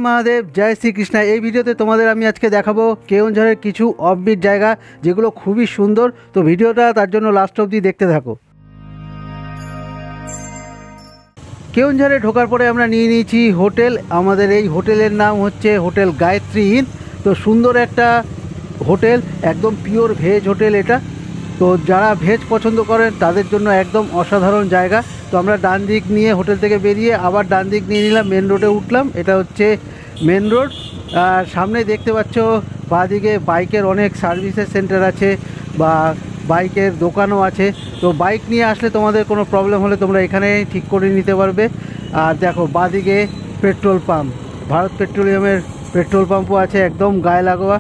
महादेव जय श्री कृष्ण। এই ভিডিওতে তোমাদের আমি আজকে দেখাবো কেওনঝড়ের কিছু অফবিট জায়গা যেগুলো খুবই সুন্দর। তো ভিডিওটা তার জন্য লাস্ট অবধি দেখতে থাকো। কেওনঝড়ে ঢোকার পরে আমরা নিয়ে নিয়েছি হোটেল। আমাদের এই হোটেলের নাম হচ্ছে হোটেল গায়ত্রী ইন। তো সুন্দর একটা হোটেল, একদম পিওর ভেজ হোটেল এটা। তো যারা ভেজ পছন্দ করেন তাদের জন্য একদম অসাধারণ জায়গা। তো আমরা ডান দিক নিয়ে হোটেল থেকে বেরিয়ে আবার ডান দিক নিয়ে নিলাম, মেন রোডে উঠলাম। এটা হচ্ছে মেন রোড। আর সামনে দেখতে পাচ্ছ বাঁদিকে বাইকের অনেক সার্ভিসের সেন্টার আছে বা বাইকের দোকানও আছে। তো বাইক নিয়ে আসলে তোমাদের কোনো প্রবলেম হলে তোমরা এখানে ঠিক করে নিতে পারবে। আর দেখো বাঁদিকে পেট্রোল পাম্প, ভারত পেট্রোলিয়ামের পেট্রোল পাম্পও আছে একদম গায়ে লাগোয়া।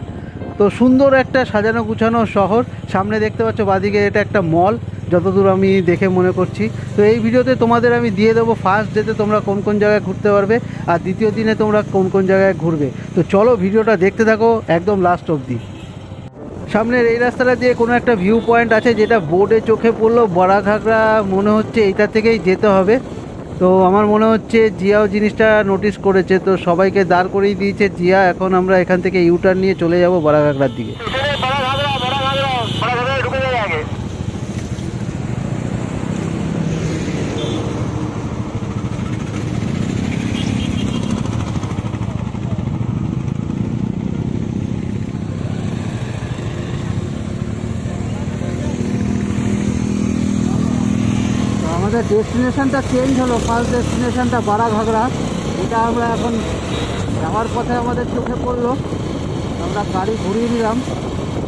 তো সুন্দর একটা সাজানো গুছানো শহর। সামনে দেখতে পাচ্ছ বাঁদিকে এটা একটা মল, যতদূর আমি দেখে মনে করছি। তো এই ভিডিওতে তোমাদের আমি দিয়ে দেবো ফার্স্ট ডেতে তোমরা কোন কোন জায়গায় ঘুরতে পারবে আর দ্বিতীয় দিনে তোমরা কোন কোন জায়গায় ঘুরবে। তো চলো ভিডিওটা দেখতে থাকো একদম লাস্ট অবধি। সামনের এই রাস্তাটা দিয়ে কোনো একটা ভিউ পয়েন্ট আছে যেটা বোর্ডে চোখে পড়লো, বড়াঘাগরা মনে হচ্ছে এইটা থেকেই যেতে হবে। তো আমার মনে হচ্ছে জিয়াও জিনিসটা নোটিস করেছে, তো সবাইকে দাঁড় করিয়ে দিয়েছে জিয়া। এখন আমরা এখান থেকে ইউটার্ন নিয়ে চলে যাব বড়াঘাগরার দিকে। আমাদের ডেস্টিনেশনটা চেঞ্জ হলো, ফার্স্ট ডেস্টিনেশনটা বড়াঘাগরা। এটা আমরা এখন যাওয়ার পথে আমাদের চোখে পড়লো, আমরা গাড়ি ঘুরিয়ে নিলাম।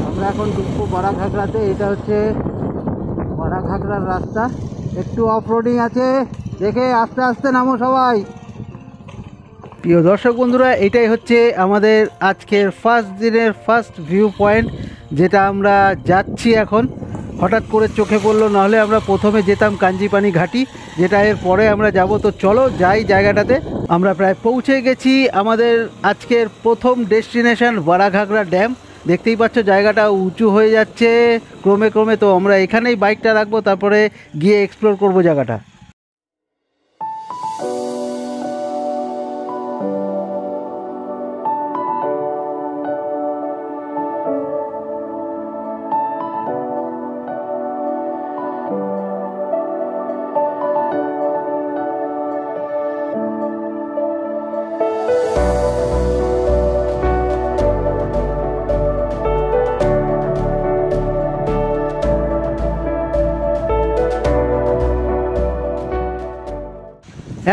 আমরা এখন ঢুকবো বড়াঘাগরাতে। এটা হচ্ছে বড়াঘাগরার রাস্তা, একটু অফ রোডিং আছে, দেখে আস্তে আস্তে নামো সবাই। প্রিয় দর্শক বন্ধুরা, এটাই হচ্ছে আমাদের আজকের ফার্স্ট দিনের ফার্স্ট ভিউ পয়েন্ট, যেটা আমরা যাচ্ছি এখন। হঠাৎ করে চোখে পড়লো, নাহলে আমরা প্রথমে যেতাম কাঞ্জিপানি ঘাটি, যেটা এর পরে আমরা যাব। তো চলো যাই জায়গাটাতে। আমরা প্রায় পৌঁছে গেছি আমাদের আজকের প্রথম ডেস্টিনেশন বড়াঘাগরা ড্যাম। দেখতেই পাচ্ছ জায়গাটা উঁচু হয়ে যাচ্ছে ক্রমে ক্রমে। তো আমরা এখানেই বাইকটা রাখবো, তারপরে গিয়ে এক্সপ্লোর করব জায়গাটা।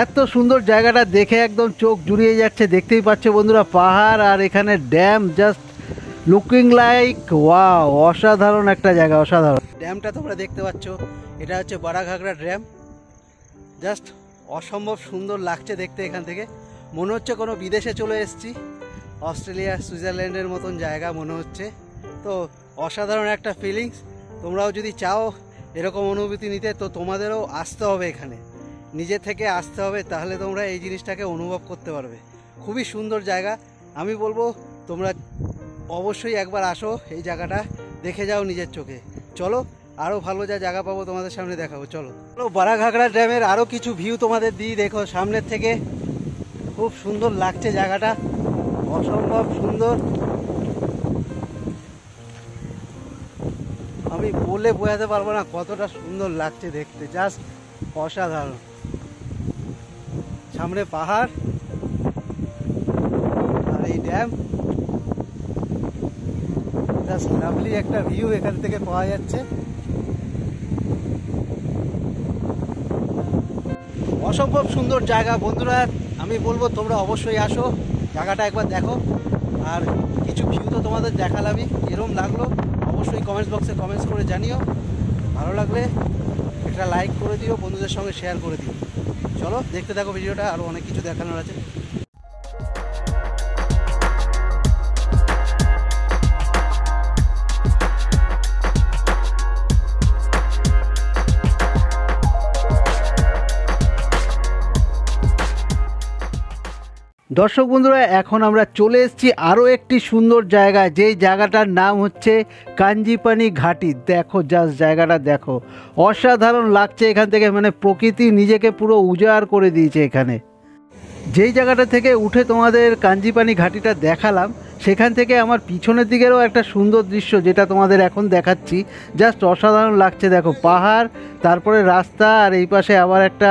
এত সুন্দর জায়গাটা দেখে একদম চোখ জুড়িয়ে যাচ্ছে। দেখতেই পাচ্ছ বন্ধুরা, পাহাড় আর এখানে dam, just looking like wow, অসাধারণ একটা জায়গা, অসাধারণ। ড্যামটা তোমরা দেখতে পাচ্ছ, এটা হচ্ছে বড়াঘাগরা ড্যাম। জাস্ট অসম্ভব সুন্দর লাগছে দেখতে। এখান থেকে মনে হচ্ছে কোনো বিদেশে চলে এসেছি, অস্ট্রেলিয়া সুইজারল্যান্ডের মতন জায়গা মনে হচ্ছে। তো অসাধারণ একটা ফিলিংস। তোমরাও যদি চাও এরকম অনুভূতি নিতে, তো তোমাদেরও আসতে হবে এখানে, নিজে থেকে আসতে হবে, তাহলে তোমরা এই জিনিসটাকে অনুভব করতে পারবে। খুবই সুন্দর জায়গা। আমি বলবো তোমরা অবশ্যই একবার আসো, এই জায়গাটা দেখে যাও নিজের চোখে। চলো আরও ভালো যা জায়গা পাবো তোমাদের সামনে দেখাবো। চলো বড়াঘাগরা ড্যামের আরও কিছু ভিউ তোমাদের দিই। দেখো সামনের থেকে খুব সুন্দর লাগছে জায়গাটা, অসম্ভব সুন্দর। আমি বলে বোঝাতে পারবো না কতটা সুন্দর লাগছে দেখতে, জাস্ট অসাধারণ। সামনে পাহাড় আর এই ড্যাম, জাস্ট লাভলি একটা ভিউ এখান থেকে পাওয়া যাচ্ছে। অসম্ভব সুন্দর জায়গা বন্ধুরা, আমি বলবো তোমরা অবশ্যই আসো, জায়গাটা একবার দেখো। আর কিছু ভিউ তো তোমাদের দেখালামই, এরম লাগলো অবশ্যই কমেন্টস বক্সে কমেন্টস করে জানিও। ভালো লাগলে একটা লাইক করে দিও, বন্ধুদের সঙ্গে শেয়ার করে দিও। চলো দেখতে থাকো ভিডিওটা, আরও অনেক কিছু দেখানোর আছে। দর্শক বন্ধুরা, এখন আমরা চলে এসেছি আরও একটি সুন্দর জায়গায়, যেই জায়গাটার নাম হচ্ছে কাঞ্জিপানি ঘাটি। দেখো জাস্ট জায়গাটা দেখো, অসাধারণ লাগছে এখান থেকে, মানে প্রকৃতি নিজেকে পুরো উজাড় করে দিয়েছে এখানে। যেই জায়গাটা থেকে উঠে তোমাদের কাঞ্জিপানি ঘাটিটা দেখালাম, সেখান থেকে আমার পিছনের দিকেরও একটা সুন্দর দৃশ্য যেটা তোমাদের এখন দেখাচ্ছি, জাস্ট অসাধারণ লাগছে। দেখো পাহাড়, তারপরে রাস্তা, আর এই পাশে আবার একটা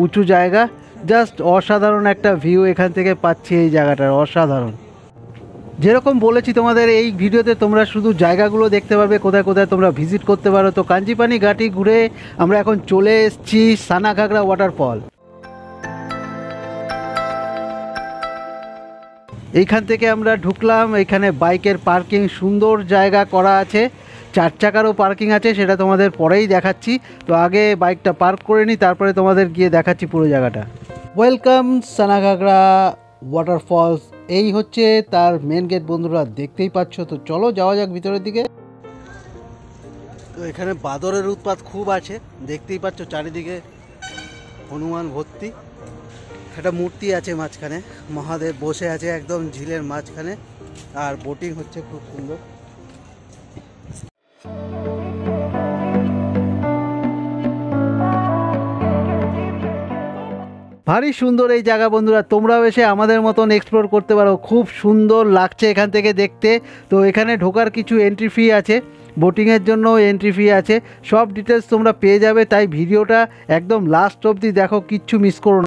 উঁচু জায়গা, জাস্ট অসাধারণ একটা ভিউ এখান থেকে পাচ্ছি এই জায়গাটার, অসাধারণ। যেরকম বলেছি তোমাদের এই ভিডিওতে তোমরা শুধু জায়গাগুলো দেখতে পাবে, কোথায় কোথায় তোমরা ভিজিট করতে পারো। তো কাঞ্জিপানি ঘাটি ঘুরে আমরা এখন চলে এসেছি সানাঘাগরা ওয়াটারফল। এইখান থেকে আমরা ঢুকলাম, এখানে বাইকের পার্কিং সুন্দর জায়গা করা আছে, 4 চাকারও পার্কিং আছে, সেটা তোমাদের পরেই দেখাচ্ছি। তো আগে বাইকটা পার্ক করে নিই, তারপরে তোমাদের গিয়ে দেখাচ্ছি পুরো জায়গাটা। ওয়েলকাম সানাঘাগরা ওয়াটারফলস, এই হচ্ছে তার মেন গেট বন্ধুরা, দেখতেই পাচ্ছ। তো চলো যাওয়া যাক ভিতরের দিকে। তো এখানে বাদরের উৎপাত খুব আছে, দেখতেই পাচ্ছ চারিদিকে হনুমান ভর্তি। একটা মূর্তি আছে মাঝখানে, মহাদেব বসে আছে একদম ঝিলের মাঝখানে, আর বোটিং হচ্ছে খুব সুন্দর। ভারী সুন্দর এই জায়গা বন্ধুরা, তোমরাও এসে আমাদের মতন এক্সপ্লোর করতে পারো, খুব সুন্দর লাগছে এখান থেকে দেখতে। তো এখানে ঢোকার কিছু এন্ট্রি ফি আছে, বোটিংয়ের জন্য এন্ট্রি ফি আছে, সব ডিটেলস তোমরা পেয়ে যাবে, তাই ভিডিওটা একদম লাস্ট অবধি দেখো, কিচ্ছু মিস করো না।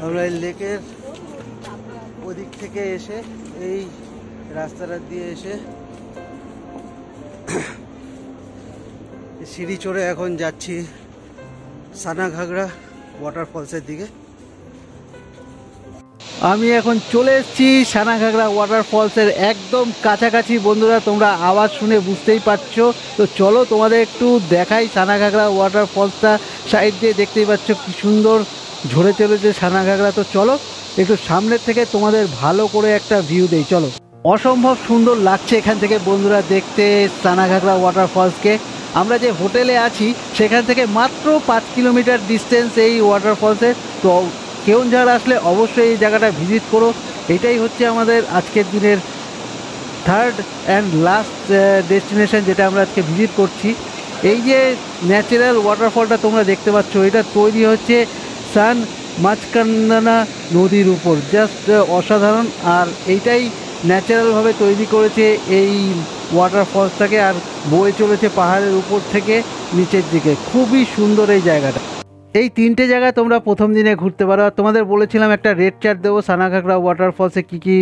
আমরা এই লেকের ওদিক থেকে এসে এই রাস্তাটা দিয়ে এসে সিঁড়ি চড়ে এখন যাচ্ছি সানাঘাগরা ওয়াটারফলসের দিকে। আমি এখন চলে এসেছি সানাঘাগরা ওয়াটারফলসের একদম কাছাকাছি বন্ধুরা, তোমরা আওয়াজ শুনে বুঝতেই পারছো। তো চলো তোমাদের একটু দেখাই সানাঘাগরা ওয়াটারফলসটা, সাইড দিয়ে দেখতেই পাচ্ছ কি সুন্দর ঝরে চলেছে সানাঘাগরা। তো চলো একটু সামনের থেকে তোমাদের ভালো করে একটা ভিউ দেই, চলো। অসম্ভব সুন্দর লাগছে এখান থেকে বন্ধুরা দেখতে সানাঘাগরা ওয়াটারফলসকে। আমরা যে হোটেলে আছি সেখান থেকে মাত্র 5 কিলোমিটার ডিস্টেন্স এই ওয়াটারফলসের। তো কেওনঝাড় আসলে অবশ্যই এই জায়গাটা ভিজিট করো। এটাই হচ্ছে আমাদের আজকের দিনের থার্ড অ্যান্ড লাস্ট ডেস্টিনেশন যেটা আমরা আজকে ভিজিট করছি। এই যে ন্যাচারাল ওয়াটারফলটা তোমরা দেখতে পাচ্ছ, এটা তৈরি হচ্ছে সান মাচকান্দানা নদীর উপর, জাস্ট অসাধারণ। আর এইটাই ন্যাচারালভাবে তৈরি করেছে এই ওয়াটারফলসটাকে, আর বয়ে চলেছে পাহাড়ের উপর থেকে নিচের দিকে, খুবই সুন্দর এই জায়গাটা। এই 3টে জায়গা তোমরা প্রথম দিনে ঘুরতে পারো। আর তোমাদের বলেছিলাম একটা রেট চার্ট দেবো সানাঘাগরা ওয়াটারফলসে কী কী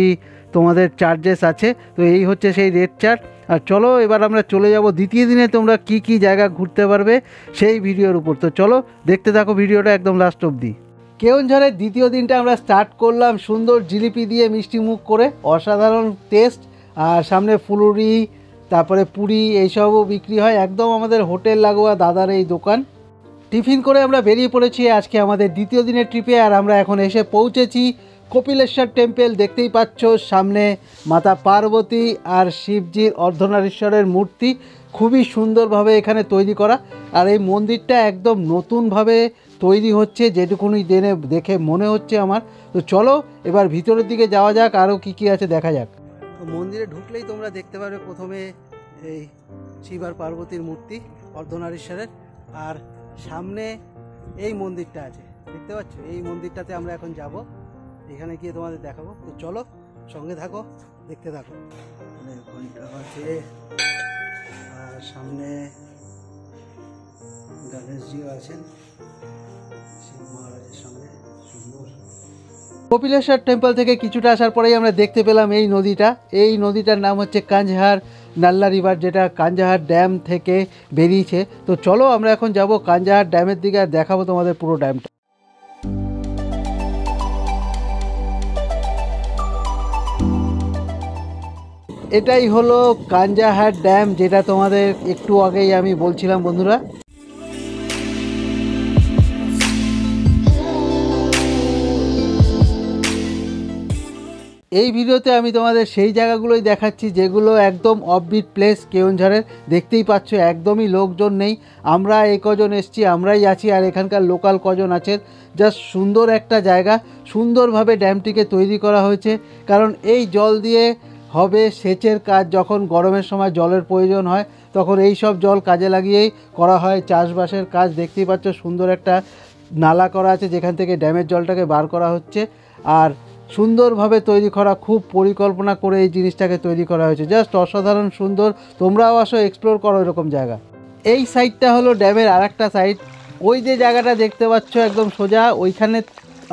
তোমাদের চার্জেস আছে, তো এই হচ্ছে সেই রেট চার্ট। আর চলো এবার আমরা চলে যাব দ্বিতীয় দিনে তোমরা কি কি জায়গা ঘুরতে পারবে সেই ভিডিওর উপর। তো চলো দেখতে থাকো ভিডিওটা একদম লাস্ট অবধি। কেওনঝাড়ের দ্বিতীয় দিনটা আমরা স্টার্ট করলাম সুন্দর জিলিপি দিয়ে মিষ্টি মুখ করে, অসাধারণ টেস্ট। আর সামনে ফুলুরি, তারপরে পুরি, এইসবও বিক্রি হয়, একদম আমাদের হোটেল লাগোয়া দাদার এই দোকান। টিফিন করে আমরা বেরিয়ে পড়েছি আজকে আমাদের দ্বিতীয় দিনের ট্রিপে। আর আমরা এখন এসে পৌঁছেছি কপিলেশ্বর টেম্পল, দেখতেই পাচ্ছ সামনে মাতা পার্বতী আর শিবজির অর্ধনারীশ্বরের মূর্তি, খুবই সুন্দরভাবে এখানে তৈরি করা। আর এই মন্দিরটা একদম নতুনভাবে তৈরি হচ্ছে, যেটুকুনি দিনে দেখে মনে হচ্ছে আমার। তো চলো এবার ভিতরের দিকে যাওয়া যাক, আরও কী কী আছে দেখা যাক। তো মন্দিরে ঢুকলেই তোমরা দেখতে পারবে প্রথমে এই শিব আর পার্বতীর মূর্তি অর্ধনারীশ্বরের, আর সামনে এই মন্দিরটা আছে দেখতে পাচ্ছ, এই মন্দিরটাতে আমরা এখন যাব, এখানে গিয়ে তোমাদের দেখাবো। তো চলো সঙ্গে থাকো, দেখতে থাকো। ঘন্টা আছে, আর সামনে গণেশজিও আছেন শিব মহারাজের সামনে, সুন্দর। কপিলেশ্বর টেম্পল থেকে কিছুটা আসার পরেই আমরা দেখতে পেলাম এই নদীটা, এই নদীটার নাম হচ্ছে কাঞ্জহার নাল্লা রিভার, যেটা কাঞ্জহার ড্যাম থেকে বেরিয়েছে। তো চলো আমরা এখন যাব কাঞ্জহার ড্যামের দিকে, আর দেখাবো তোমাদের পুরো ড্যামটা। এটাই হলো কাঞ্জহার ড্যাম, যেটা তোমাদের একটু আগেই আমি বলছিলাম বন্ধুরা। এই ভিডিওতে আমি তোমাদের সেই জায়গাগুলোই দেখাচ্ছি যেগুলো একদম অফবিট প্লেস কেওনঝাড়ের, দেখতেই পাচ্ছ একদমই লোকজন নেই। আমরা এই কজন এসছি, আমরাই আছি, আর এখানকার লোকাল কজন আছেন। জাস্ট সুন্দর একটা জায়গা, সুন্দরভাবে ড্যামটিকে তৈরি করা হয়েছে, কারণ এই জল দিয়ে হবে সেচের কাজ। যখন গরমের সময় জলের প্রয়োজন হয় তখন এই সব জল কাজে লাগিয়েই করা হয় চাষবাসের কাজ। দেখতেই পাচ্ছ সুন্দর একটা নালা করা আছে যেখান থেকে ড্যামের জলটাকে বার করা হচ্ছে, আর সুন্দরভাবে তৈরি করা, খুব পরিকল্পনা করে এই জিনিসটাকে তৈরি করা হয়েছে। জাস্ট অসাধারণ সুন্দর। তোমরাও আসো, এক্সপ্লোর করো এরকম জায়গা। এই সাইডটা হলো ড্যামের আর একটা সাইড। ওই যে জায়গাটা দেখতে পাচ্ছ একদম সোজা, ওইখানে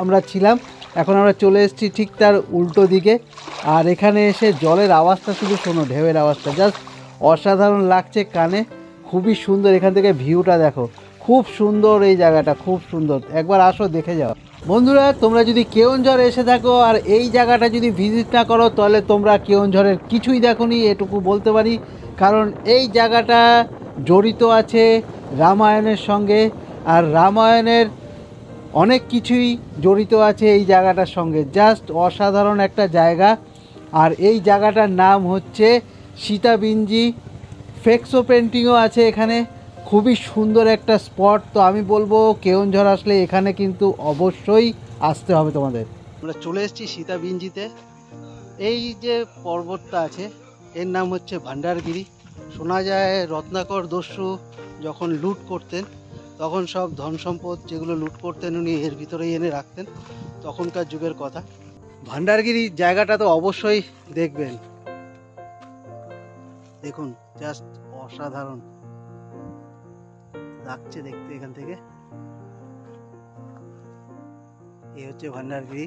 আমরা ছিলাম। এখন আমরা চলে এসেছি ঠিক তার উল্টো দিকে। আর এখানে এসে জলের আওয়াজটা শুধু শোনো, ঢেউয়ের আওয়াজটা জাস্ট অসাধারণ লাগছে কানে, খুবই সুন্দর। এখান থেকে ভিউটা দেখো, খুব সুন্দর এই জায়গাটা, খুব সুন্দর। একবার আসো, দেখে যাও। বন্ধুরা, তোমরা যদি কেওনঝড় এসে থাকো আর এই জায়গাটা যদি ভিজিট না করো, তাহলে তোমরা কেওনঝড়ের কিছুই দেখোনি, এটুকু বলতে পারি। কারণ এই জায়গাটা জড়িত আছে রামায়ণের সঙ্গে, আর রামায়ণের অনেক কিছুই জড়িত আছে এই জায়গাটার সঙ্গে। জাস্ট অসাধারণ একটা জায়গা। আর এই জায়গাটার নাম হচ্ছে সীতাবিঞ্জি। ফ্লেক্সো পেন্টিংও আছে এখানে, খুবই সুন্দর একটা স্পট। তো আমি বলবো কেওনঝড় আসলে এখানে কিন্তু অবশ্যই আসতে হবে তোমাদের। আমরা চলে এসেছি সীতাবিঞ্জিতে। এই যে পর্বতটা আছে এর নাম হচ্ছে ভান্ডারগিরি। শোনা যায় রত্নাকর দস্যু যখন লুট করতেন তখন সব ধন সম্পদ যেগুলো লুট করতেন উনি এর ভিতরেই এনে রাখতেন, তখনকার যুগের কথা। ভান্ডারগিরি জায়গাটা তো অবশ্যই দেখবেন। দেখুন, জাস্ট অসাধারণ লাগছে দেখতে এখান থেকে। এই হচ্ছে ভান্ডারগিরি।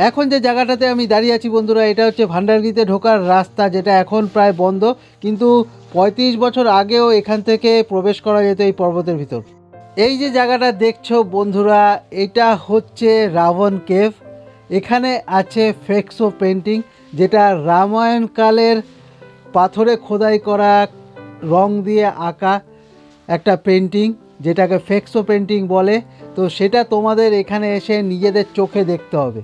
এখন যে জায়গাটাতে আমি দাঁড়িয়ে আছি বন্ধুরা, এটা হচ্ছে ভান্ডারগিরিতে ঢোকার রাস্তা, যেটা এখন প্রায় বন্ধ, কিন্তু 35 বছর আগেও এখান থেকে প্রবেশ করা যেত এই পর্বতের ভিতর। এই যে জায়গাটা দেখছো বন্ধুরা, এটা হচ্ছে রাবণ কেভ। এখানে আছে ফ্লেক্সো পেন্টিং, যেটা রামায়ণকালের পাথরে খোদাই করা, রং দিয়ে আঁকা একটা পেন্টিং, যেটাকে ফ্লেক্সো পেন্টিং বলে। তো সেটা তোমাদের এখানে এসে নিজেদের চোখে দেখতে হবে।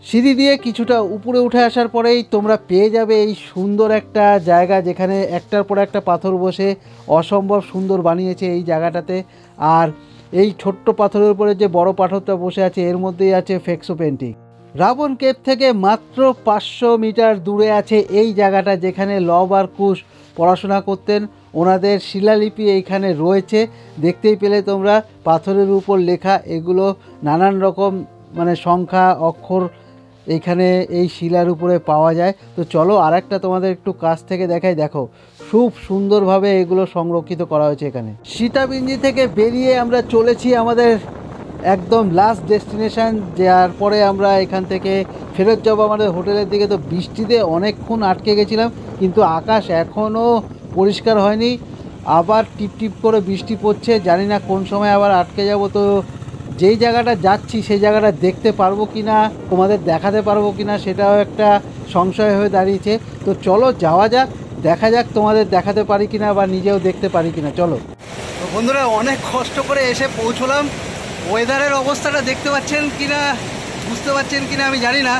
সিঁড়ি দিয়ে কিছুটা উপরে উঠে আসার পরেই তোমরা পেয়ে যাবে এই সুন্দর একটা জায়গা, যেখানে একটার পর একটা পাথর বসে অসম্ভব সুন্দর বানিয়েছে এই জায়গাটাতে। আর এই ছোট্ট পাথরের উপরে যে বড় পাথরটা বসে আছে এর মধ্যেই আছে ফ্লেক্সো পেন্টিং। রাবণ কেভ থেকে মাত্র 500 মিটার দূরে আছে এই জায়গাটা, যেখানে লব আর কুশ পড়াশোনা করতেন। ওনাদের শিলালিপি এইখানে রয়েছে, দেখতেই পেলে তোমরা, পাথরের উপর লেখা। এগুলো নানান রকম সংখ্যা, অক্ষর এইখানে এই শিলার উপরে পাওয়া যায়। তো চলো আর একটা তোমাদের একটু কাছ থেকে দেখাই। দেখো, খুব সুন্দরভাবে এগুলো সংরক্ষিত করা হয়েছে এখানে। সীতাবিঞ্জি থেকে বেরিয়ে আমরা চলেছি আমাদের একদম লাস্ট ডেস্টিনেশন, যার পরে আমরা এখান থেকে ফেরত যাবো আমাদের হোটেলের দিকে। তো বৃষ্টিতে অনেকক্ষণ আটকে গেছিলাম, কিন্তু আকাশ এখনও পরিষ্কার হয়নি, আবার টিপ টিপ করে বৃষ্টি পড়ছে। জানি না কোন সময় আবার আটকে যাব। তো যেই জায়গাটা যাচ্ছি সেই জায়গাটা দেখতে পারবো কি না, তোমাদের দেখাতে পারবো কি না, সেটাও একটা সংশয় হয়ে দাঁড়িয়েছে। তো চলো যাওয়া যাক, দেখা যাক তোমাদের দেখাতে পারি কিনা বা নিজেও দেখতে পারি কিনা। চলো। তো বন্ধুরা, অনেক কষ্ট করে এসে পৌঁছলাম। ওয়েদারের অবস্থাটা দেখতে পাচ্ছেন কিনা, বুঝতে পারছেন কিনা আমি জানি না।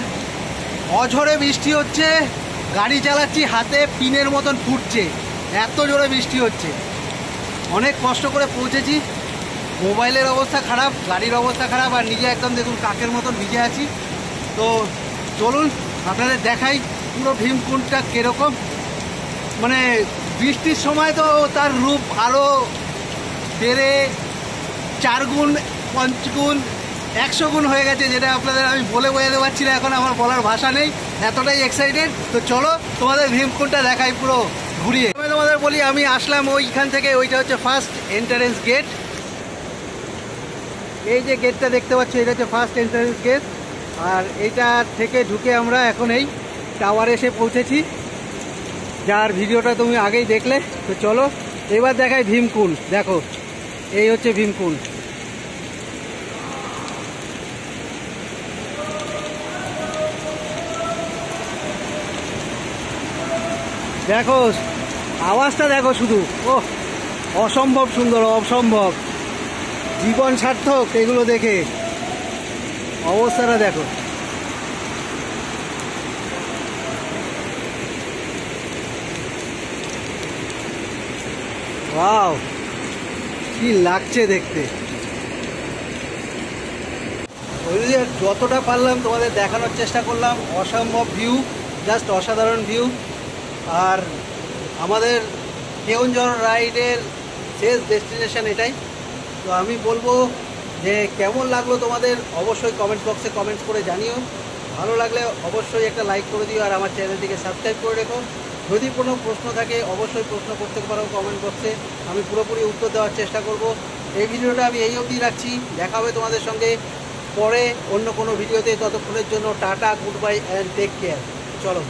অঝরে বৃষ্টি হচ্ছে, গাড়ি চালাচ্ছি হাতে পিনের মতন ফুটছে, এত জোরে বৃষ্টি হচ্ছে। অনেক কষ্ট করে পৌঁছেছি। মোবাইলের অবস্থা খারাপ, গাড়ির অবস্থা খারাপ, আর নিজে একদম দেখুন কাকের মতন ভিজে আছি। তো চলুন আপনাদের দেখাই পুরো ভীমকুণ্ডটা কীরকম। বৃষ্টির সময় তো তার রূপ আরও বেড়ে 4 গুণ 5 গুণ 100 গুণ হয়ে গেছে, যেটা আপনাদের আমি বলে বোঝাতে পারছি না, এখন আমার বলার ভাষা নেই, এতটাই এক্সাইটেড। তো চলো তোমাদের ভীমকুণ্ডটা দেখাই পুরো ঘুরিয়ে। আমি তোমাদের বলি, আমি আসলাম ওইখান থেকে, ওইটা হচ্ছে ফার্স্ট এন্ট্রান্স গেট। এই যে গেটটা দেখতে পাচ্ছ, এটা হচ্ছে ফার্স্ট এন্ট্রান্স গেট। আর এইটা থেকে ঢুকে আমরা এখন এই টাওয়ারে এসে পৌঁছেছি, যার ভিডিওটা তুমি আগেই দেখলে। তো চলো এবার দেখাই ভীমকুণ্ড। দেখো, এই হচ্ছে ভীমকুণ্ড। দেখো আওয়াজটা দেখো শুধু, ও অসম্ভব সুন্দর, অসম্ভব। জীবন সার্থক এগুলো দেখে, অবস্থাটা দেখো। ওয়াও, কি লাগছে দেখতে। যতটা পারলাম তোমাদের দেখানোর চেষ্টা করলাম। অসম্ভব ভিউ, জাস্ট অসাধারণ ভিউ। আর আমাদের কেওনঝড় রাইডের শেষ ডেস্টিনেশন এটাই। তো আমি বলবো যে কেমন লাগলো তোমাদের অবশ্যই কমেন্টস বক্সে কমেন্টস করে জানিও। ভালো লাগলে অবশ্যই একটা লাইক করে দিও আর আমার চ্যানেলটিকে সাবস্ক্রাইব করে রেখো। যদি কোনো প্রশ্ন থাকে অবশ্যই প্রশ্ন করতে পারো কমেন্ট বক্সে, আমি পুরোপুরি উত্তর দেওয়ার চেষ্টা করব। এই ভিডিওটা আমি এই অবধি রাখছি, দেখা হবে তোমাদের সঙ্গে পরে অন্য কোনো ভিডিওতে। ততক্ষণের জন্য tata, good bye and take care. চলো।